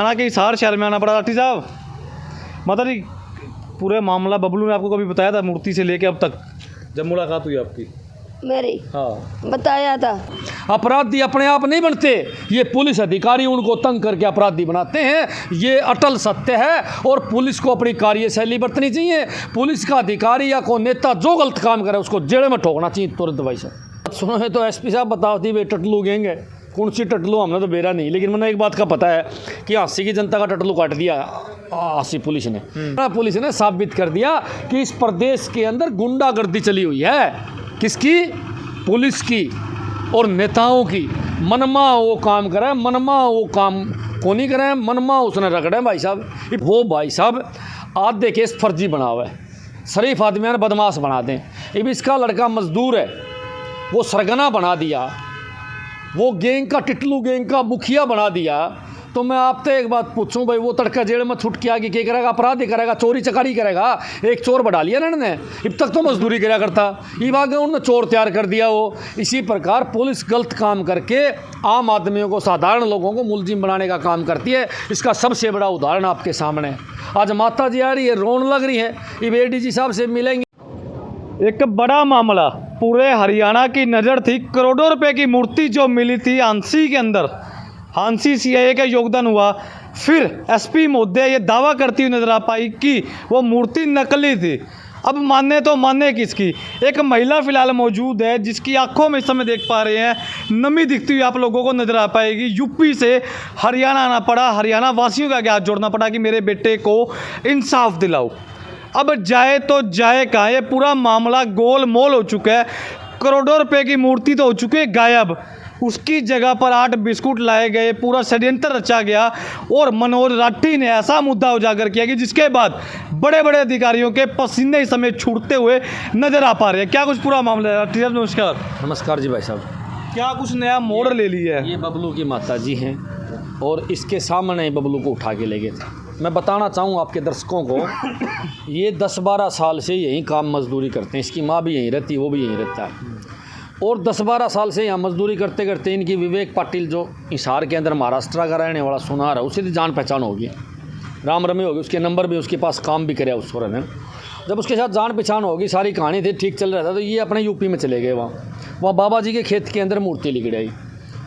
आना कि हिसार शहर में आना पड़ा राठी साहब। मतलब पूरे मामला बबलू ने आपको कभी बताया था मूर्ति से लेके अब तक जब मुलाकात हुई आपकी? मेरी हाँ बताया था। अपराधी अपने आप नहीं बनते, ये पुलिस अधिकारी उनको तंग करके अपराधी बनाते हैं। ये अटल सत्य है और पुलिस को अपनी कार्यशैली बरतनी चाहिए। पुलिस का अधिकारी या कोई नेता जो गलत काम करे उसको जेल में ठोकना चाहिए तुरंत। भाई साहब सुनो है तो एसपी साहब बताओ थी वे टटलू गैंग है, कौन सी टटलू हमने तो बेरा नहीं, लेकिन मैंने एक बात का पता है कि हांसी की जनता का टटलू काट दिया हांसी पुलिस ने। पुलिस ने साबित कर दिया कि इस प्रदेश के अंदर गुंडागर्दी चली हुई है। किसकी? पुलिस की और नेताओं की। मनमा वो काम करे, मनमा वो काम को नहीं करे, मनमा उसने रगड़े भाई साहब। वो भाई साहब आधे केस फर्जी बना हुआ है, शरीफ आदमी ने बदमाश बना दें। अब इसका लड़का मजदूर है, वो सरगना बना दिया, वो गैंग का टिटलू गैंग का मुखिया बना दिया। तो मैं आपसे एक बात पूछूं भाई, वो तड़का जेल में छूट के आगे क्या करेगा? अपराध ही करेगा, चोरी चकारी करेगा। एक चोर बढ़ा लिया ना इन्होंने, अब तक तो मजदूरी करा करता, ये आगे उन्होंने चोर तैयार कर दिया। वो इसी प्रकार पुलिस गलत काम करके आम आदमियों को, साधारण लोगों को मुलजिम बनाने का काम करती है। इसका सबसे बड़ा उदाहरण आपके सामने है। आज माता जी आ रही है, रोन लग रही है, ये एडीजी साहब से मिलेंगे। एक बड़ा मामला पूरे हरियाणा की नज़र थी। करोड़ों रुपए की मूर्ति जो मिली थी हांसी के अंदर, हांसी सीआईए का योगदान हुआ। फिर एसपी महोदय ये दावा करती हुई नजर आ पाई कि वो मूर्ति नकली थी। अब मानने तो मानने किसकी? एक महिला फिलहाल मौजूद है जिसकी आंखों में इस समय देख पा रहे हैं नमी दिखती हुई आप लोगों को नजर आ पाएगी। यूपी से हरियाणा आना पड़ा, हरियाणा वासियों का हाथ जोड़ना पड़ा कि मेरे बेटे को इंसाफ दिलाओ। अब जाए तो जाए कहाँ? ये पूरा मामला गोल मोल हो चुका है। करोड़ों रुपए की मूर्ति तो हो चुकी है गायब, उसकी जगह पर 8 बिस्कुट लाए गए, पूरा षड्यंत्र रचा गया। और मनोज राठी ने ऐसा मुद्दा उजागर किया कि जिसके बाद बड़े बड़े अधिकारियों के पसीने इस समय छूटते हुए नजर आ पा रहे हैं। क्या कुछ पूरा मामला है? राठी साहब नमस्कार। नमस्कार जी भाई साहब। क्या कुछ नया मोड़ ले लिया है? ये बबलू की माता जी हैं और इसके सामने ही बबलू को उठा के ले गए थे। मैं बताना चाहूँ आपके दर्शकों को, ये 10-12 साल से यहीं काम मजदूरी करते हैं। इसकी माँ भी यहीं रहती है, वो भी यहीं रहता है। और 10-12 साल से यहाँ मजदूरी करते करते इनकी विवेक पाटिल जो हिसार के अंदर महाराष्ट्र का रहने वाला सुनार है, उससे जान पहचान होगी, राम रमी होगी, उसके नंबर भी उसके पास, काम भी करे उस ने। जब उसके साथ जान पहचान होगी, सारी कहानी थी, ठीक चल रहा था, तो ये अपने यूपी में चले गए। वहाँ बाबा जी के खेत के अंदर मूर्ति लिख गई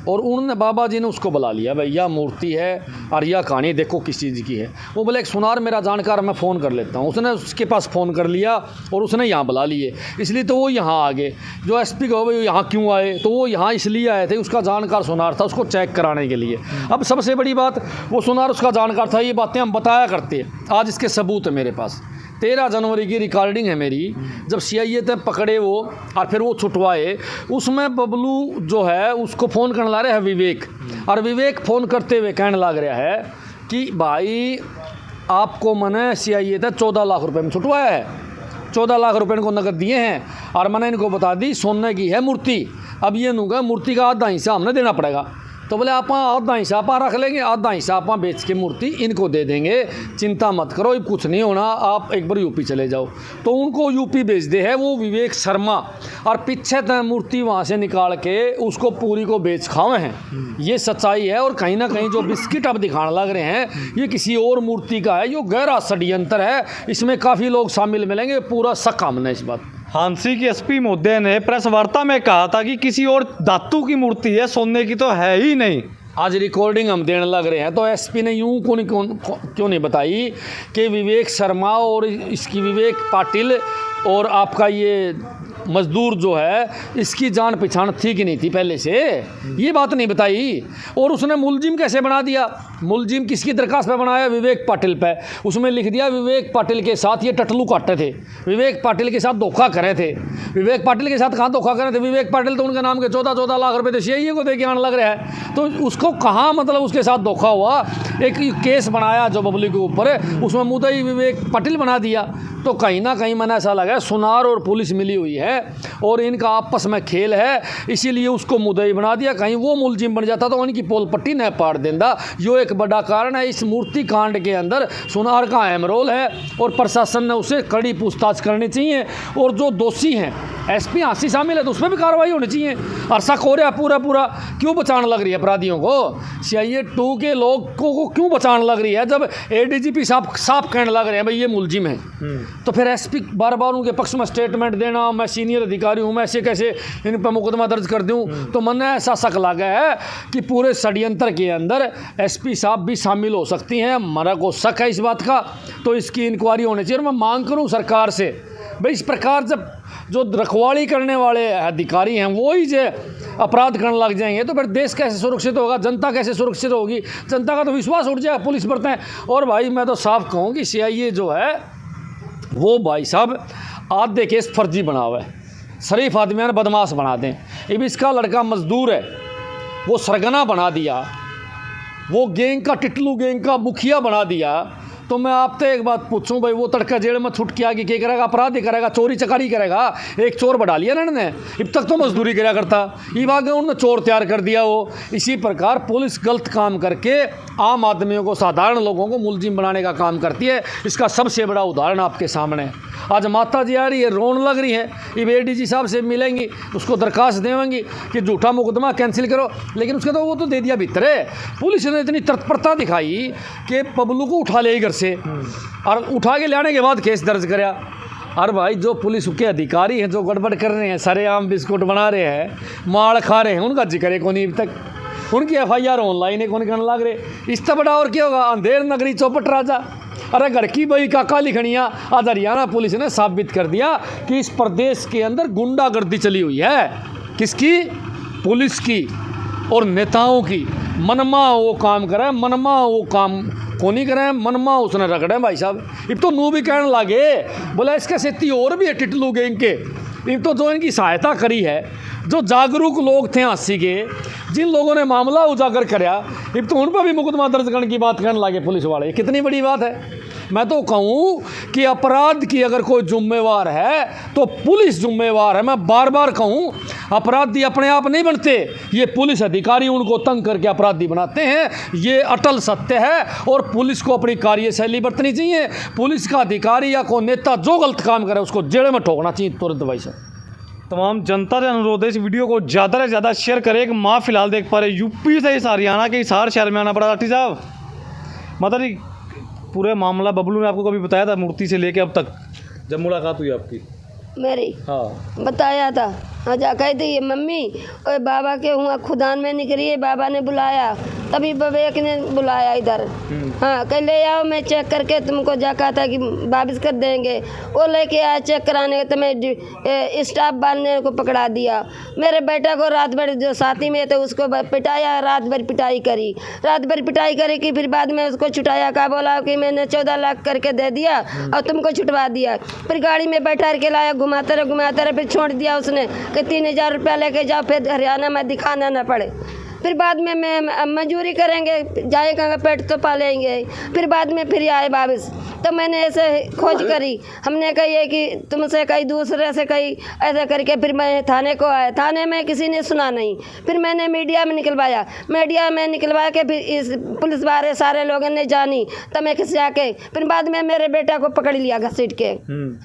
और उन्होंने, बाबा जी ने उसको बुला लिया, भाई यह मूर्ति है और यह कहानी देखो किस चीज़ की है। वो बोले एक सुनार मेरा जानकार, मैं फ़ोन कर लेता हूँ। उसने उसके पास फ़ोन कर लिया और उसने यहाँ बुला लिए, इसलिए तो वो यहाँ आ गए। जो एसपी को भाई यहाँ क्यों आए, तो वो यहाँ इसलिए आए थे, उसका जानकार सुनार था, उसको चेक कराने के लिए। अब सबसे बड़ी बात, वो सुनार उसका जानकार था, ये बातें हम बताया करते हैं। आज इसके सबूत है मेरे पास। 13 जनवरी की रिकॉर्डिंग है मेरी, जब सीआईए तक पकड़े वो और फिर वो छुटवाए। उसमें बबलू जो है उसको फ़ोन करने ला रहे हैं विवेक, और विवेक फ़ोन करते हुए कहने लग रहा है कि भाई आपको मैंने सीआईए तक 14 लाख रुपए में छुटवाया है, 14 लाख रुपए इनको नकद दिए हैं और मैंने इनको बता दी सोने की है मूर्ति। अब ये नूगा मूर्ति का आधा हिस्सा हमने देना पड़ेगा। तो बोले आप आधा हिस्सा आप रख लेंगे, आधा हिस्सा आप बेच के मूर्ति इनको दे देंगे, चिंता मत करो, अब कुछ नहीं होना, आप एक बार यूपी चले जाओ। तो उनको यूपी भेज दे है वो विवेक शर्मा, और पीछे तक मूर्ति वहाँ से निकाल के उसको पूरी को बेच खावे हैं। ये सच्चाई है। और कहीं ना कहीं जो बिस्किट अब दिखाने लग रहे हैं ये किसी और मूर्ति का है, ये गहरा षड्यंत्र है, इसमें काफ़ी लोग शामिल मिलेंगे, पूरा शक हमने इस बात। हांसी के एसपी महोदय ने प्रेस वार्ता में कहा था कि किसी और धातु की मूर्ति है, सोने की तो है ही नहीं। आज रिकॉर्डिंग हम देने लग रहे हैं तो एसपी ने यूं क्यों नहीं बताई कि विवेक शर्मा और इसकी विवेक पाटिल और आपका ये मजदूर जो है इसकी जान पहचान थी कि नहीं थी पहले से, ये बात नहीं बताई। और उसने मुलजिम कैसे बना दिया? मुलजिम किसकी दरखास्त पे बनाया? विवेक पाटिल पे। उसमें लिख दिया विवेक पाटिल के साथ ये टटलू काटे थे, विवेक पाटिल के साथ धोखा करे थे। विवेक पाटिल के साथ कहाँ धोखा करे थे? विवेक पाटिल तो उनके नाम के 14-14 लाख रुपए तो सीआईए को दे के आने लग रहा है, तो उसको कहाँ मतलब उसके साथ धोखा हुआ? एक केस बनाया जो बबली के ऊपर, उसमें मुद्दा ही विवेक पाटिल बना दिया। तो कहीं ना कहीं मैंने ऐसा लगा सुनार और पुलिस मिली हुई है और इनका आपस में खेल है, इसीलिए उसको मुद्दई बना दिया। कहीं वो मुलजिम बन जाता तो इनकी पोल पट्टी न पाड़ देंदा। यो एक बड़ा कारण है। इस मूर्ति कांड के अंदर सुनार का अहम रोल है और प्रशासन ने उसे कड़ी पूछताछ करनी चाहिए। और जो दोषी हैं, एसपी हांसी शामिल है तो उसमें भी कार्रवाई होनी चाहिए। और शक हो रहा है पूरा क्यों बचाने लग रही है अपराधियों को? CIA 2 के लोगों को क्यों बचाने लग रही है? जब ADGP साफ कहने लग रहे हैं भाई ये मुलजिम है, तो फिर एसपी बार बार उनके पक्ष में स्टेटमेंट देना, मैं सीनियर अधिकारी हूँ, मैं ऐसे कैसे इन पर मुकदमा दर्ज कर दूँ, तो मन ऐसा शक लगा है कि पूरे षड्यंत्र के अंदर एसपी साहब भी शामिल हो सकती हैं। हमारा को शक है इस बात का, तो इसकी इंक्वायरी होनी चाहिए। और मैं मांग करूँ सरकार से, भाई इस प्रकार जब जो रखवाली करने वाले अधिकारी हैं वो ही जो अपराध करने लग जाएंगे तो फिर देश कैसे सुरक्षित होगा, जनता कैसे सुरक्षित होगी? जनता का तो विश्वास उठ जाएगा पुलिस पर है। और भाई मैं तो साफ कहूँ कि CIA जो है वो भाई साहब आधे केस फर्जी बना हुआ है, शरीफ आदमियाँ ने बदमाश बना दें। अब इसका लड़का मजदूर है, वो सरगना बना दिया, वो गैंग का टिटलू गैंग का मुखिया बना दिया। तो मैं आपसे एक बात पूछूं भाई, वो तड़का जेल में छुट के आगे क्या करेगा? अपराध ही करेगा, चोरी चकारी करेगा। एक चोर बढ़ा लिया ना इन्होंने, अब तक तो मजदूरी करा करता, ये आगे उन्होंने चोर तैयार कर दिया। वो इसी प्रकार पुलिस गलत काम करके आम आदमियों को, साधारण लोगों को मुलजिम बनाने का काम करती है। इसका सबसे बड़ा उदाहरण आपके सामने है। आज माता जी आ रही है, रोन लग रही है, अब ADG साहब से मिलेंगी, उसको दरखास्त देंगी कि झूठा मुकदमा कैंसिल करो, लेकिन उसका तो वो तो दे दिया भीतर है। पुलिस ने इतनी तत्परता दिखाई कि पब्लू को उठा ले घर से, और उठा के लाने के बाद केस दर्ज कराया। और भाई जो पुलिस के अधिकारी हैं जो गड़बड़ कर रहे हैं, सरेआम बिस्कुट बना रहे हैं, माल खा रहे हैं, उनका जिक्र को नहीं अभी तक। उनकी FIR ऑनलाइन है, कौन करने लग रहे। इससे बड़ा और क्या होगा? अंधेर नगरी चौपट राजा। अरे घर की बही काका लिखनिया। आज हरियाणा पुलिस ने साबित कर दिया कि इस प्रदेश के अंदर गुंडागर्दी चली हुई है। किसकी? पुलिस की और नेताओं की। मनमा वो काम करे, मनमा वो काम को नहीं करे, मनमा उसने रगड़े भाई साहब। अब तो नू भी कहने लगे, बोला इसके सेती और भी है टिटलू गैंग के। अब तो जो इनकी सहायता करी है, जो जागरूक लोग थे हांसी के, जिन लोगों ने मामला उजागर कराया, अब तो उन पर भी मुकदमा दर्ज करने की बात करने लगे पुलिस वाले। कितनी बड़ी बात है। मैं तो कहूँ कि अपराध की अगर कोई जिम्मेवार है तो पुलिस जिम्मेवार है। मैं बार बार कहूँ, अपराधी अपने आप नहीं बनते, ये पुलिस अधिकारी उनको तंग करके अपराधी बनाते हैं। ये अटल सत्य है और पुलिस को अपनी कार्यशैली बरतनी चाहिए। पुलिस का अधिकारी या कोई नेता जो गलत काम करे उसको जेल में ठोकना चाहिए तुरंत भाई साहब। तमाम जनता से अनुरोध है इस वीडियो को ज़्यादा से ज़्यादा शेयर करें। एक माँ फिलहाल देख पा रहे यूपी से इस हरियाणा के हिसार शहर में आना पड़ा। लाठी साहब, माता जी, पूरे मामला बबलू ने आपको कभी बताया था मूर्ति से लेके अब तक जब मुलाकात हुई आपकी? मेरी हाँ बताया था। हाँ जा कही थी मम्मी और बाबा के हुआ खुदान में निकली है, बाबा ने बुलाया, तभी विवेक ने बुलाया इधर। हाँ कह ले आओ, मैं चेक करके तुमको जा कहा था कि वापस कर देंगे। वो लेके आया चेक कराने, तो मैं स्टाफ बांधने को पकड़ा दिया। मेरे बेटा को रात भर जो साथी में थे उसको पिटाया, रात भर पिटाई करी, रात भर पिटाई करी कि फिर बाद में उसको छुटाया। कहा बोला कि मैंने 14 लाख करके दे दिया और तुमको छुटवा दिया। फिर गाड़ी में बैठा के लाया, घुमाते रहे, फिर छोड़ दिया उसने कि 3000 रुपया लेके जाओ, फिर हरियाणा में दिखाना ना पड़े। फिर बाद में मैं मजदूरी करेंगे, जाएगा पेट तो पालेंगे। फिर बाद में फिर आए वापस। तो मैंने ऐसे खोज करी, हमने कही है कि तुमसे कहीं दूसरे से कहीं ऐसा करके फिर मैं थाने को आया। थाने में किसी ने सुना नहीं। फिर मैंने मीडिया में निकलवाया, मीडिया में निकलवा के फिर इस पुलिस वाले सारे लोगों ने जानी। तो मैं किसी आके फिर बाद में मेरे बेटा को पकड़ लिया घसीट के।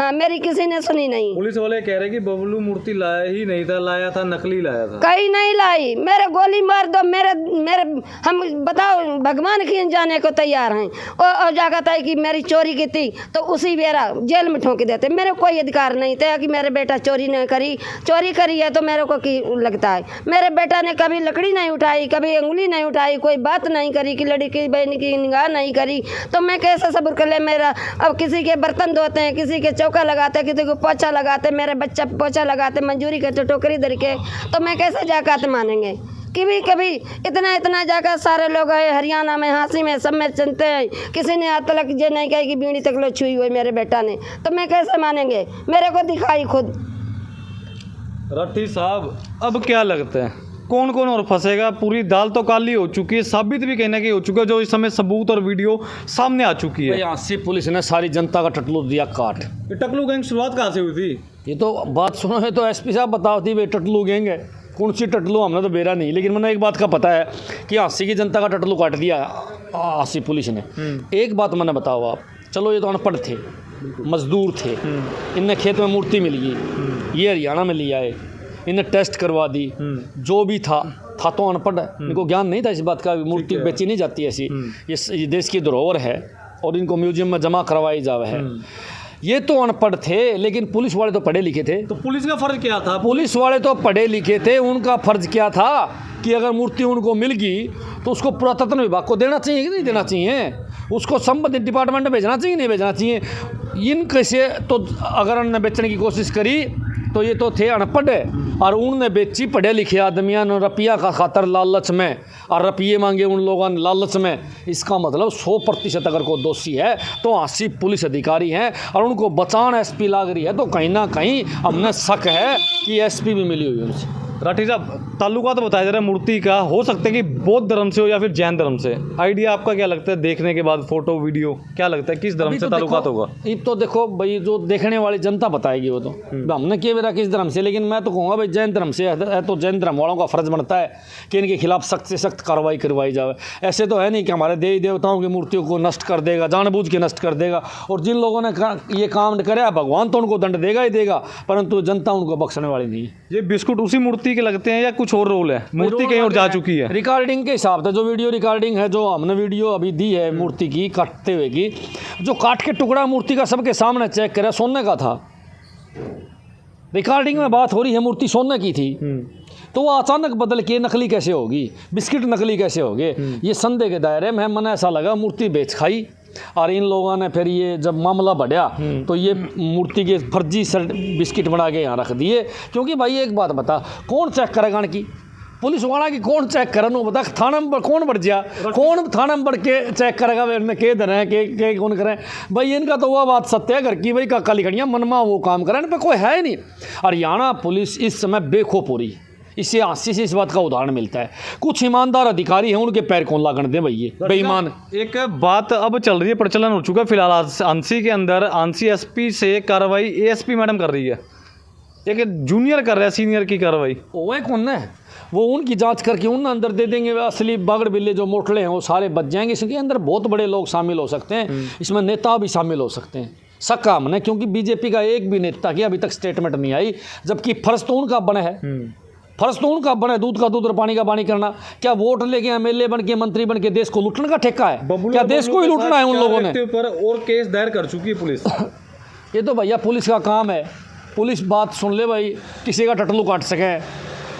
हाँ मेरी किसी ने सुनी नहीं। पुलिस वाले कह रहे कि बबलू मूर्ति लाया ही नहीं था, लाया था नकली लाया था। कहीं नहीं लाई, मेरे गोली मार दो, मेरे हम बताओ भगवान की जाने को तैयार हैं। और जागता है कि मेरी चोरी की थी तो उसी बेरा जेल में ठोंक देते। मेरे कोई अधिकार नहीं था कि मेरे बेटा चोरी नहीं करी। चोरी करी है तो मेरे को की लगता है। मेरे बेटा ने कभी लकड़ी नहीं उठाई, कभी उंगली नहीं उठाई, कोई बात नहीं करी कि लड़की बहन की निगाह नहीं करी। तो मैं कैसे सब्र कर ले मेरा? अब किसी के बर्तन धोते हैं, किसी के चौका लगाते, किसी को पोछा लगाते, मेरे बच्चा पोछा लगाते, मंजूरी करते टोकरी धर के, तो मैं कैसे जाकात मानेंगे? कभी इतना जाकर सारे लोग है हरियाणा में, हांसी में, सब में चलते हैं। किसी ने आज तक ये नहीं कही कि बीड़ी तक लो छुई हुई मेरे बेटा ने, तो मैं कैसे मानेंगे? मेरे को दिखाई खुद। राठी साहब, अब क्या लगता है कौन कौन और फंसेगा? पूरी दाल तो काली हो चुकी है, साबित भी कहने की हो चुका है, जो इस समय सबूत और वीडियो सामने आ चुकी है। यहाँ से पुलिस ने सारी जनता का टटलू दिया काट। ये टकलू गैंग शुरुआत कहाँ से हुई थी? ये तो बात सुनो है तो एसपी साहब बताओ थी वे टटलू गैंग है, कौन सी टटलू हमने तो बेरा नहीं, लेकिन मैंने एक बात का पता है कि हांसी की जनता का टटलू काट दिया हांसी पुलिस ने। एक बात मैंने बताओ आप, चलो ये तो अनपढ़ थे, मजदूर थे, इनने खेत में मूर्ति मिल गई, ये हरियाणा में ले आए, इन्हें टेस्ट करवा दी, जो भी था तो अनपढ़, इनको ज्ञान नहीं था इस बात का मूर्ति बेची नहीं जाती ऐसी, ये देश की धरोहर है और इनको म्यूजियम में जमा करवाई जावे है। ये तो अनपढ़ थे, लेकिन पुलिस वाले तो पढ़े लिखे थे। तो पुलिस का फर्ज क्या था? पुलिस वाले तो पढ़े लिखे थे, उनका फर्ज क्या था कि अगर मूर्ति उनको मिल गई तो उसको पुरातत्व विभाग को देना चाहिए कि नहीं देना चाहिए, उसको संबंधित डिपार्टमेंट में भेजना चाहिए नहीं भेजना चाहिए। इन कैसे तो अगर उन्होंने बेचने की कोशिश करी तो ये तो थे अनपढ़ और उन्होंने बेची पढ़े लिखे आदमियों ने रुपया का खातर लालच में, और रुपये मांगे उन लोगों ने लालच में। इसका मतलब 100% अगर कोई दोषी है तो हांसी पुलिस अधिकारी हैं और उनको बचाना एसपी लाग रही है, तो कहीं ना कहीं हमने शक है कि एसपी भी मिली हुई उनसे। राठी साहब, ताल्लुका तो बताया जा रहा है मूर्ति का, हो सकता है कि बौद्ध धर्म से हो या फिर जैन धर्म से। आइडिया आपका क्या लगता है देखने के बाद, फोटो वीडियो क्या लगता है किस धर्म से ताल्लुका होगा? ये तो देखो भाई, जो देखने वाली जनता बताएगी वो तो, हमने क्या मेरा किस धर्म से, लेकिन मैं तो कहूँगा भाई जैन धर्म से है तो जैन धर्म वालों का फर्ज बनता है कि इनके खिलाफ सख्त से सख्त कार्रवाई करवाई जाए। ऐसे तो है नहीं कि हमारे देवी देवताओं की मूर्तियों को नष्ट कर देगा, जानबूझ के नष्ट कर देगा, और जिन लोगों ने ये काम करे भगवान तो उनको दंड देगा ही देगा, परंतु जनता उनको बख्शने वाली नहीं है। ये बिस्कुट उसी मूर्ति के लगते हैं या कुछ और रोल है? मूर्ति कहीं और जा चुकी है रिकॉर्डिंग के हिसाब से, जो वीडियो रिकॉर्डिंग है, जो हमने वीडियो अभी दी है मूर्ति की काटते हुए की, जो काट के टुकड़ा मूर्ति का सबके सामने चेक करा, सोने का था। रिकॉर्डिंग में बात हो रही है मूर्ति सोने की थी, तो वो अचानक बदल के नकली कैसे होगी, बिस्किट नकली कैसे होगे, ये संदेह के दायरे में। मैंने ऐसा लगा मूर्ति बेच खाई, और इन लोगों ने फिर ये जब मामला बढ़ा तो ये मूर्ति के फर्जी बिस्किट बना के यहाँ रख दिए। क्योंकि भाई एक बात बता, कौन चेक करेगा की पुलिस वाला की, कौन चेक करे नो बता, थाना में कौन बढ़ जा, कौन थाना में बढ़ के चेक करेगा वे के धरे के कौन करें भाई। इनका तो वह बात सत्य है घर की भाई, काका लिखड़ियाँ मनमा वो काम करें, इन पर कोई है ही नहीं। हरियाणा पुलिस इस समय बेखौफ हो रही, इससे हांसी से इस बात का उदाहरण मिलता है। कुछ ईमानदार अधिकारी हैं, उनके पैर कौन लागण दे भाई, ये बेईमान। एक बात अब चल रही है, प्रचलन हो चुका है फिलहाल हांसी के अंदर, हांसी एसपी से कार्रवाई एएसपी मैडम कर रही है, एक जूनियर कर रहा है सीनियर की कार्रवाई। वो कौन है, वो उनकी जांच करके उन अंदर दे देंगे, असली बागड़ बिल्ले जो मोटले हैं वो सारे बच जाएंगे। इसके अंदर बहुत बड़े लोग शामिल हो सकते हैं, इसमें नेता भी शामिल हो सकते हैं। शक हमने, क्योंकि बीजेपी का एक भी नेता की अभी तक स्टेटमेंट नहीं आई, जबकि फर्ज तो उनका बने है, फर्ज तो उनका बने दूध का दूध और पानी का पानी करना। क्या वोट लेके एमएलए बन के मंत्री बन के देश को लूटने का ठेका है? क्या देश को ही लूटना है उन लोगों ने? पर और केस दायर कर चुकी है पुलिस। ये तो भैया पुलिस का काम है, पुलिस बात सुन ले भाई, किसी का टटलू काट सके।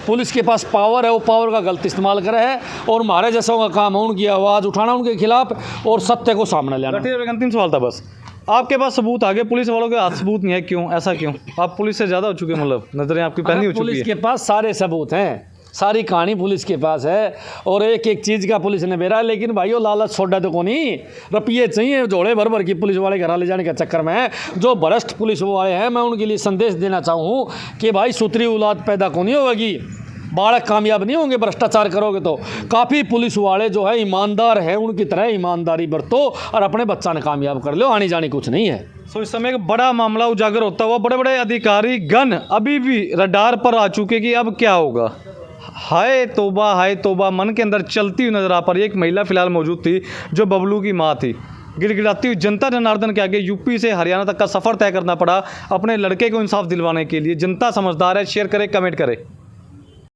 पुलिस के पास पावर है, वो पावर का गलत इस्तेमाल करे है, और हमारे जैसों का काम है उनकी आवाज़ उठाना उनके खिलाफ और सत्य को सामने लाना। अंतिम सवाल था बस, आपके पास सबूत आ गए, पुलिस वालों के हाथ सबूत नहीं है, क्यों ऐसा क्यों? आप पुलिस से ज़्यादा हो चुके, मतलब नजरें आपकी पहली हो चुकी है। पुलिस के पास सारे सबूत हैं, सारी कहानी पुलिस के पास है, और एक एक चीज़ का पुलिस ने बेरा। लेकिन भाई वो लालच छोड़ा तो नहीं, रुपये चाहिए जोड़े भर भर की पुलिस वाले घर ले जाने के चक्कर में जो भ्रष्ट पुलिस वाले हैं, मैं उनके लिए संदेश देना चाहूँ कि भाई सुथरी औलाद पैदा को नहीं होगी, बालक कामयाब नहीं होंगे भ्रष्टाचार करोगे तो। काफ़ी पुलिस वाले जो है ईमानदार है, उनकी तरह ईमानदारी बरतो और अपने बच्चा ने कामयाब कर लो, आनी जानी कुछ नहीं है। सो इस समय एक बड़ा मामला उजागर होता हुआ बड़े बड़े अधिकारी गण अभी भी रडार पर आ चुके कि अब क्या होगा। हाय तौबा मन के अंदर चलती हुई नजर आ पा रही। एक महिला फिलहाल मौजूद थी जो बबलू की माँ थी। गिड़गिड़ाती हुई जनता जनार्दन के आगे यूपी से हरियाणा तक का सफ़र तय करना पड़ा अपने लड़के को इंसाफ दिलवाने के लिए। जनता समझदार है, शेयर करें, कमेंट करें।